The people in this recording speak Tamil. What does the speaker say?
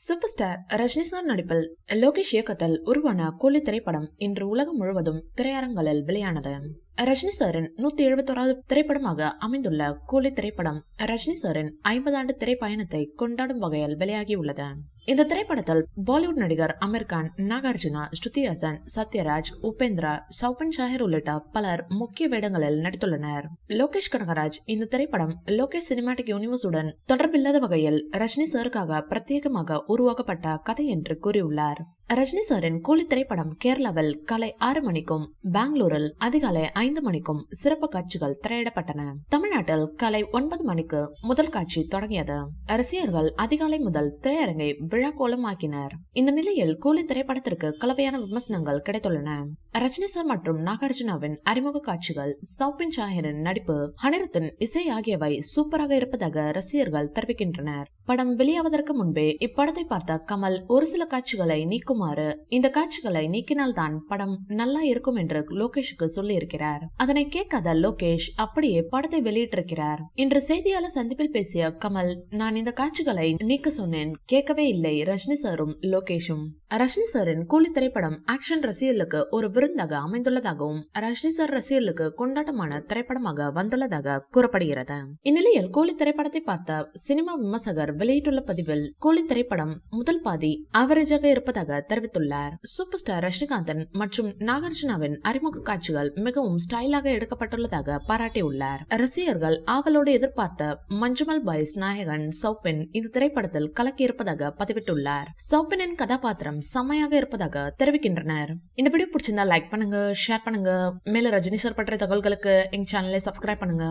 சூப்பர் ஸ்டார் ரஜினி சார் நடிப்பில் லோகேஷ் இயக்கத்தில் உருவான கூலி திரைப்படம் இன்று உலகம் முழுவதும் திரையரங்களில் வெளியானது. ரஜினி சாரின் 171வது திரைப்படமாக அமைந்துள்ள கூலி திரைப்படம் ரஜினி சாரின் 50 ஆண்டு திரைப்பயணத்தை கொண்டாடும் வகையில் வெளியாகியுள்ளது. இந்த திரைப்படத்தில் பாலிவுட் நடிகர் அமீர் கான், நாகார்ஜுனா, ஸ்ருதி ஹாசன், சத்யராஜ், உபேந்திரா, சௌபன் ஷாஹிர் உள்ளிட்ட பலர் முக்கிய வேடங்களில் நடித்துள்ளனர். லோகேஷ் கனகராஜ் இந்த திரைப்படம் லோகேஷ் சினிமாட்டிக் யூனிவர்ஸுடன் தொடர்பில்லாத வகையில் ரஜினி சாருக்காக பிரத்யேகமாக உருவாக்கப்பட்ட கதை என்று கூறியுள்ளார். ரஜினி சாரின் கூலி திரைப்படம் கேரளாவில் காலை 6 மணிக்கும், பெங்களூரில் அதிகாலை 5 மணிக்கும் சிறப்பு காட்சிகள் திரையிடப்பட்டன. தமிழ்நாட்டில் காலை 9 மணிக்கு முதல் காட்சி தொடங்கியது. ரசிகர்கள் அதிகாலை முதல் திரையரங்கை விழாக்கோலமாக்கினர். இந்த நிலையில் கூலி திரைப்படத்திற்கு கலவையான விமர்சனங்கள் கிடைத்துள்ளன. ரஜினி சார் மற்றும் நாகார்ஜுனாவின் அறிமுக காட்சிகள், சௌபின் ஷாஹிரின் நடிப்பு, அனிருத்தின் இசை ஆகியவை சூப்பராக இருப்பதாக ரசிகர்கள் தெரிவிக்கின்றனர். படம் வெளியாவதற்கு முன்பே இப்படத்தை பார்த்த கமல் ஒரு சில காட்சிகளை நீக்குமாறு, இந்த காட்சிகளை நீக்கினால்தான் படம் நல்லா இருக்கும் என்று லோகேஷுக்கு சொல்லி இருக்கிறார். அதனை கேட்காத லோகேஷ் அப்படியே படத்தை வெளியிட்டிருக்கிறார். இன்று செய்தியாளர் சந்திப்பில் பேசிய கமல், நான் இந்த காட்சிகளை நீக்க சொன்னேன், கேட்கவே இல்லை ரஜினி சாரும் லோகேஷும். ரஜினி சாரின் கூலி திரைப்படம் ஆக்ஷன் ரசிகர்களுக்கு ஒரு விருந்தாக அமைந்துள்ளதாகவும் ரஜினி சார் ரசிகர்களுக்கு கொண்டாட்டமான திரைப்படமாக வந்துள்ளதாக கூறப்படுகிறது. இந்நிலையில் கூலி திரைப்படத்தை பார்த்த சினிமா விமர்சகர் வெளியிட்டுள்ள பதிவில் கூலி திரைப்படம் முதல் பாதி ஆவரேஜாக இருப்பதாக தெரிவித்துள்ளார். சூப்பர் ஸ்டார் ரஜினிகாந்தன் மற்றும் நாகார்ஜுனாவின் அறிமுக காட்சிகள் மிகவும் ஸ்டைலாக எடுக்கப்பட்டுள்ளதாக பாராட்டியுள்ளார். ரசிகர்கள் ஆவலோடு எதிர்பார்த்த மஞ்சுமல் பாய்ஸ் நாயகன் சௌபின் இந்த திரைப்படத்தில் கலக்கியிருப்பதாக பதிவிட்டுள்ளார். சௌபினின் கதாபாத்திரம் செம்மையாக இருப்பதாக தெரிவிக்கின்றனர். இந்த வீடியோ பிடிச்சிருந்தா லைக் பண்ணுங்க, ஷேர் பண்ணுங்க. மேல ரஜினி சார் பற்றிய தகவல்களுக்கு எங்க சேனலை சப்ஸ்கிரைப் பண்ணுங்க.